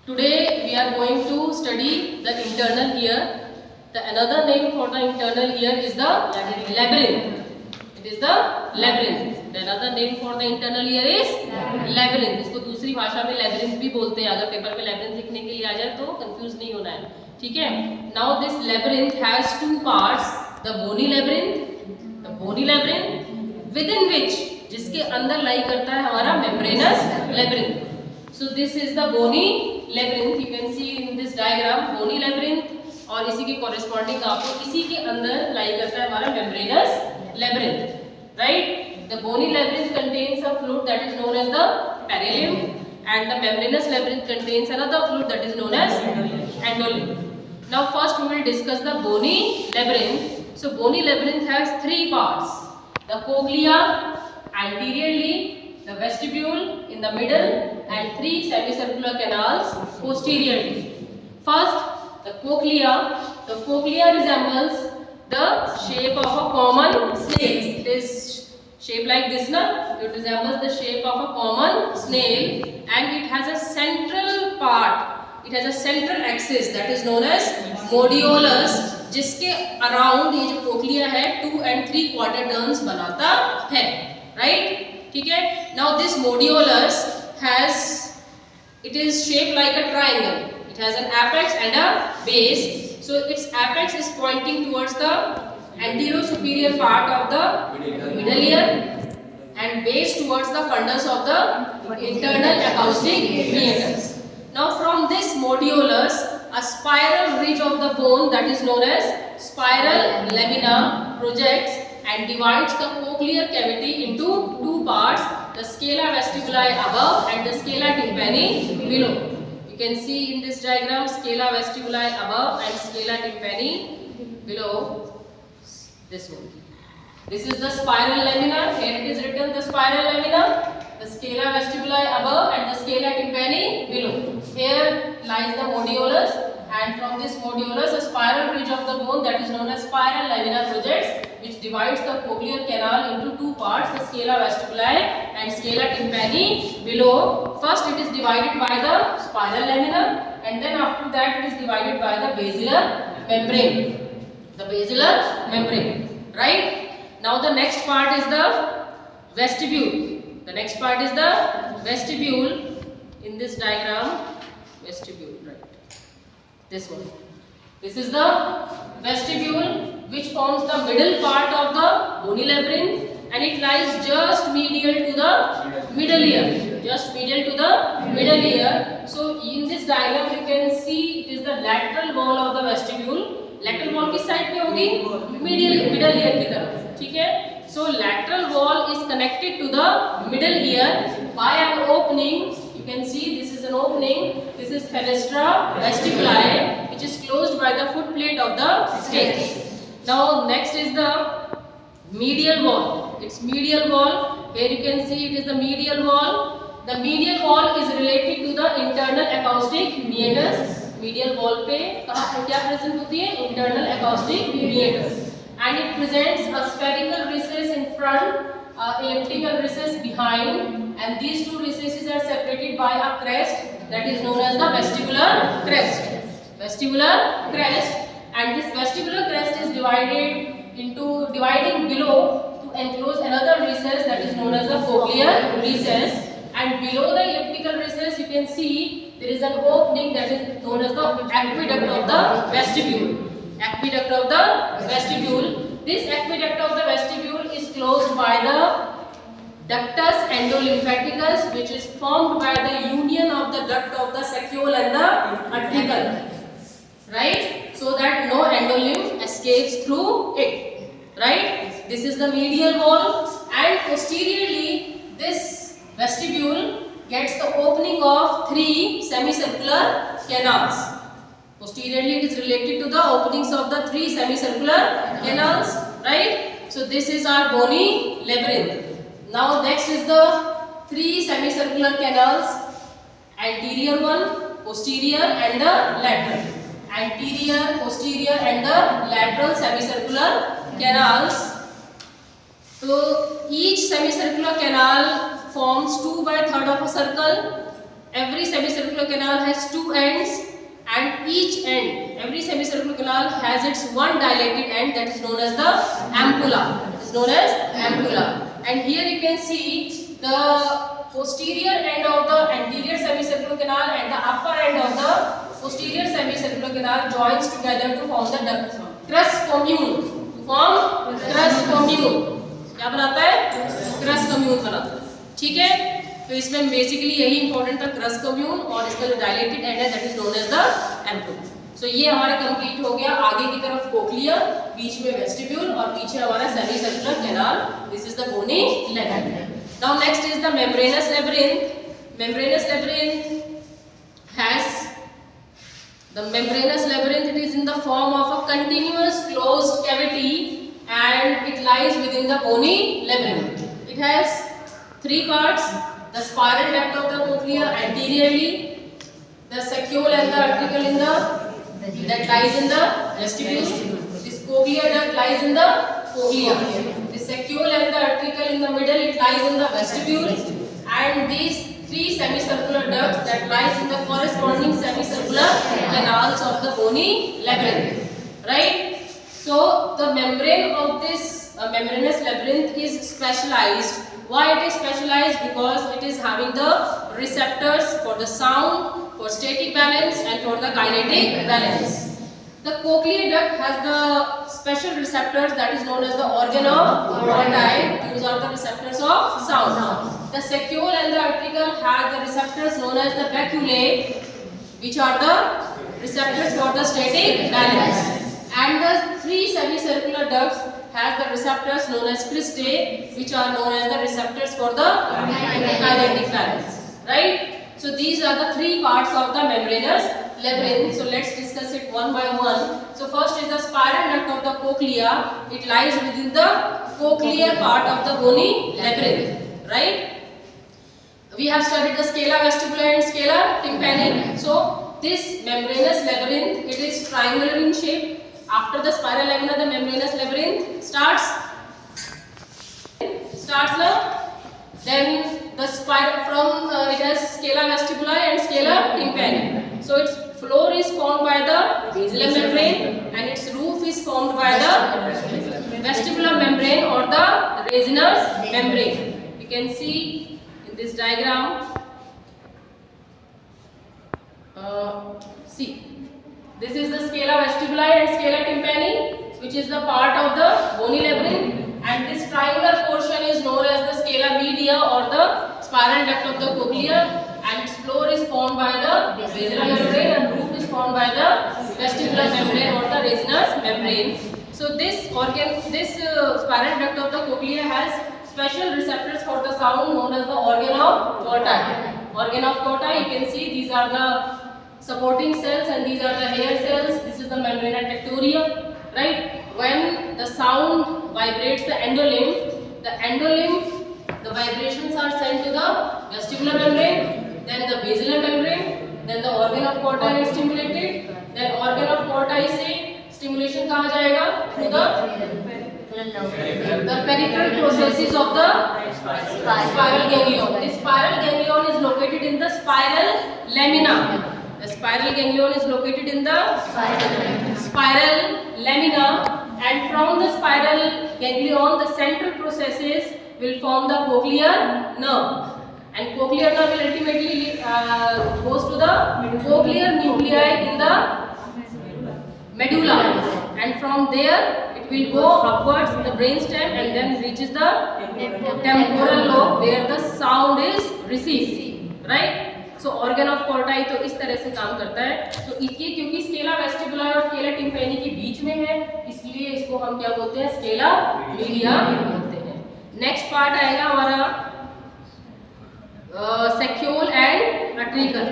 Today we are going to study the internal ear. The another name for the internal ear is the labyrinth. It is the labyrinth. The another name for the internal ear is labyrinth. इसको दूसरी भाषा में labyrinth भी बोलते हैं. अगर paper में labyrinth लिखने के लिए आ जाए तो कंफ्यूज नहीं होना है. ठीक है. Now this labyrinth has two parts. The bony labyrinth within which जिसके अंदर लाई करता है हमारा membranous labyrinth. So this is the bony labyrinth. You can see in this diagram bony labyrinth और इसी के corresponding आपको इसी के अंदर लाई करता है हमारा membranous labyrinth. Right? The bony labyrinth contains a fluid that is known as the perilymph, and the membranous labyrinth contains another fluid that is known as endolymph. Now first we will discuss the bony labyrinth. So bony labyrinth has three parts: the cochlea anteriorly, the vestibule in the middle, and three semicircular canals posteriorly. First, the cochlea. The cochlea resembles the shape of a common snail. It is shaped like this, na? It resembles the shape of a common snail, and it has a central part. It has a central axis that is known as modiolus, जिसके around ये जो cochlea है 2 and 3/4 turns बनाता है, right? ठीक है. Now this modiolus it is shaped like a triangle. It has an apex and a base. So its apex is pointing towards the anterior-superior part of the middle ear, and base towards the fundus of the internal acoustic meatus. Now from this modiolus, a spiral ridge of the bone that is known as spiral lamina projects and divides the cochlear cavity into two parts: the scala vestibuli above and the scala tympani below. You can see in this diagram scala vestibuli above and scala tympani below. This one. This is the spiral lamina. Here it is written the spiral lamina, the scala vestibuli above and the scala tympani below. Here lies the modiolus, and from this modiolus a spiral ridge of the bone that is known as spiral lamina projects, which divides the cochlear canal into two parts: the scala vestibuli and scala tympani below. First it is divided by the spiral lamina, and then after that it is divided by the basilar membrane. The basilar membrane, right? Now the next part is the vestibule. The next part is the vestibule. In this diagram, vestibule, right? This one. This is the vestibule, which forms the middle part of the bony labyrinth, and it lies just medial to the middle ear. Just medial to the middle ear. So in this diagram you can see it is the lateral wall of the vestibule. Lateral wall किस side पे होगी? middle ear की तरफ. ठीक है? So lateral wall is connected to the middle ear by an opening. You can see this is an opening. This is fenestra vestibuli, which is closed by the foot plate of the stage. Now next is the medial wall. It's medial wall. Here you can see it is the medial wall. The medial wall is related to the internal acoustic meatus. Medial wall पे कहाँ पे क्या present होती है? Internal acoustic meatus. And it presents a spherical recess in front, elliptical recess behind, and these two recesses are separated by a crest that is known as the vestibular crest. Vestibular crest, and this vestibular crest is dividing below to enclose another recess that is known as the cochlear recess. And below the elliptical recess you can see there is an opening that is known as the aqueduct of the vestibule. Aqueduct of the vestibule. This aqueduct of the vestibule is closed by the ductus endolymphaticus, which is formed by the union of the duct of the saccule and the ventricle, right? So that no endolymph escapes through it, right? This is the medial wall, and posteriorly this vestibule gets the opening of three semicircular canals. Posteriorly it is related to the openings of the three semicircular canals, right? So this is our bony labyrinth. Now next is the three semicircular canals: anterior one, posterior and the lateral. Anterior, posterior and the lateral semicircular canals. So each semicircular canal forms 2/3 of a circle, every semicircular canal has two ends, and each end, every semicircular canal has its one dilated end, that is known as the ampulla. It is known as ampulla. And here you can see the posterior end of the anterior semicircular canal and the upper end of the posterior semicircular canal joins together to form the duct crus commune. To form crus commune. क्या बनाता है? Cross commune बनाता है. ठीक है, तो इसमें basically यही इंपॉर्टेंट था, क्रस कम्यून, और इसका जो डायलेटेड एंड है that is known as the ampulla. So ये हमारा कंप्लीट हो गया. आगे की तरफ कोक्लिया, बीच में वेस्टिब्यूल और पीछे हमारा semicircular canal. This is the bony labyrinth. Now next is the membranous labyrinth. Membranous labyrinth has the membranous labyrinth. It is in the form of a continuous closed cavity and it lies within the bony labyrinth. It has three parts: the spiral duct of the cochlea anteriorly, the saccule and the article in the that lies in the vestibule. This cochlear duct lies in the cochlea. The saccule and the article in the middle, it lies in the vestibule, and these three semicircular ducts that lies in the corresponding semicircular canals of the bony labyrinth. Right? So the membrane of this membranous labyrinth is specialized. Why it is specialized? Because it is having the receptors for the sound, for static balance and for the kinetic balance. The cochlear duct has the special receptors that is known as the organ of Thorndike. These are the receptors of sound. The saccule and the article have the receptors known as the vacuolae, which are the receptors for the static balance. And the three semicircular ducts have the receptors known as cristae, which are known as the receptors for the kinetic balance. Right? So these are the three parts of the membranous labyrinth. So let's discuss it one by one. So first is the spiral duct of the cochlea. It lies within the cochlear part of the bony labyrinth. Right? We have studied the scala vestibuli and scala tympani. So this membranous labyrinth, it is triangular in shape. After the spiral lamina, the membranous labyrinth starts now. Then the spiral from it has scala vestibuli and scala tympani. So its floor is formed by the basilar membrane and its roof is formed by the vestibular membrane or the Rachna's membrane. You can see in this diagram. See. This is the scala vestibuli and scala tympani, which is the part of the bony labyrinth, and this triangular portion is known as the scala media or the spiral duct of the cochlea, and its floor is formed by the basilar membrane and roof is formed by the vestibular membrane or the Rachna's membrane. So this spiral duct of the cochlea has special receptors for the sound known as the organ of Corti. Organ of Corti, you can see these are the supporting cells and these are the hair cells. This is the membrana tectoria. Right? When the sound vibrates the endolymph, the vibrations are sent to the vestibular membrane, then the basilar membrane, then the organ of Corti is stimulated, then organ of Corti से stimulation कहाँ जाएगा? To the peripheral processes of the spiral ganglion. This spiral ganglion is located in the spiral lamina. The spiral ganglion is located in the spiral lamina, and from the spiral ganglion the central processes will form the cochlear nerve, and cochlear nerve will ultimately goes to the cochlear nuclei in the medulla, and from there it will go upwards in the brainstem and then reaches the temporal lobe where the sound is received. Right? So organ of Corti तो इस तरह से काम करता है. तो ये क्योंकि स्केला वेस्टिबुलर और स्केला टिम्पैनी के बीच में है, इसलिए इसको हम क्या बोलते हैं? स्केला मीडिया बोलते हैं. नेक्स्ट पार्ट आएगा हमारा saccule and atricle.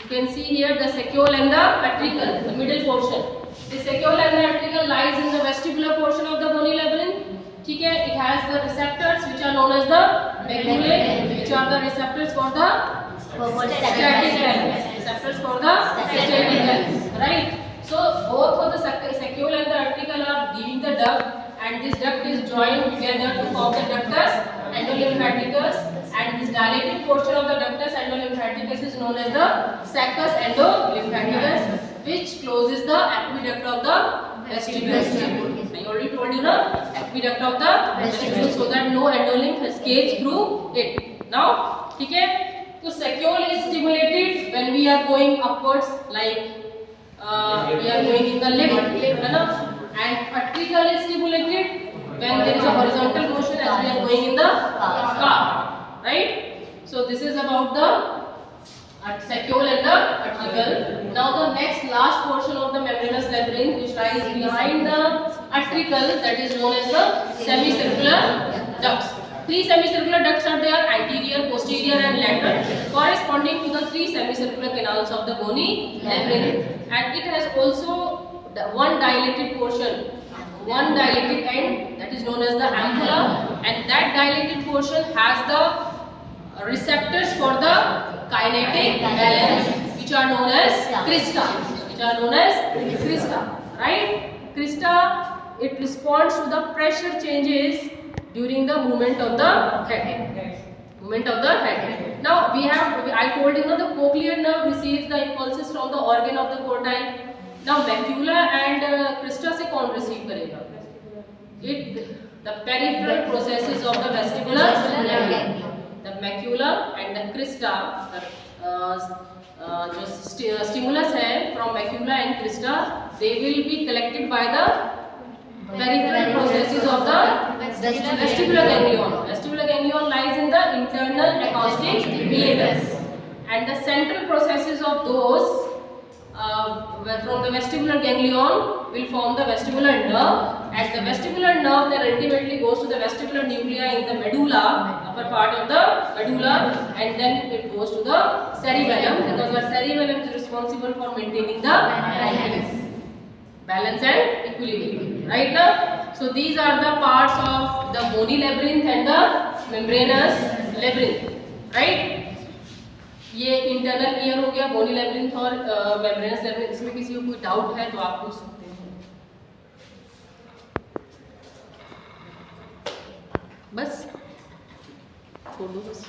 You can see here the saccule and the atricle, the middle portion. The saccule and the atricle lies in the vestibular portion of the bony labyrinth. ठीक है? It has the receptors which are known as the vacuolae, which are the receptors for the static balance. Receptors for the static balance. Right? So both of the saccule and the atricle are giving the duct, and this duct is joined together to form the ductus endolymphaticus, and this dilated portion of the ductus endolymphaticus lymphaticus is known as the saccus endolymphaticus, which closes the aqueduct of the vestibule. I already told you na, aqueduct of the vestibule, so that no endolymph escapes through it. Now, ठीक है? So saccule is stimulated when we are going upwards, like we are going in the lift, है ना? And atrial is stimulated when there is a horizontal motion as we are going in the car, right? So this is about the saccule and the atrial. Now the next last portion of the membranous labyrinth, which lies behind the atrial, that is known as the semicircular ducts. Three semicircular ducts are there: anterior, posterior and lateral, corresponding to the three semicircular canals of the bony labyrinth. And it has also one dilated portion, one dilated end, that is known as the ampulla, and that dilated portion has the receptors for the kinetic balance, which are known as crista, right? Crista, it responds to the pressure changes during the movement of the head. Now I told you now the cochlear nerve receives the impulses from the organ of the cortile. Now macula and crista से कौन receive करेगा? The peripheral processes of the vestibular labyrinth. The macula and the crista, जो stimulus है from macula and crista, they will be collected by the peripheral processes of the vestibular ganglion. Vestibular ganglion lies in the internal acoustic meatus, and the central processes of those from the vestibular ganglion will form the vestibular nerve, and the vestibular nerve then ultimately goes to the vestibular nuclei in the medulla, upper part of the medulla, and then it goes to the cerebellum, because the cerebellum is responsible for maintaining the balance and equilibrium, right now? So these are the parts of the bony labyrinth and the membranous labyrinth, right? ये internal ear हो गया, बोनी labyrinth और membranes labyrinth. इसमें किसी को कोई doubt है तो आप पूछ सकते हैं. बस छोड़ दो बस.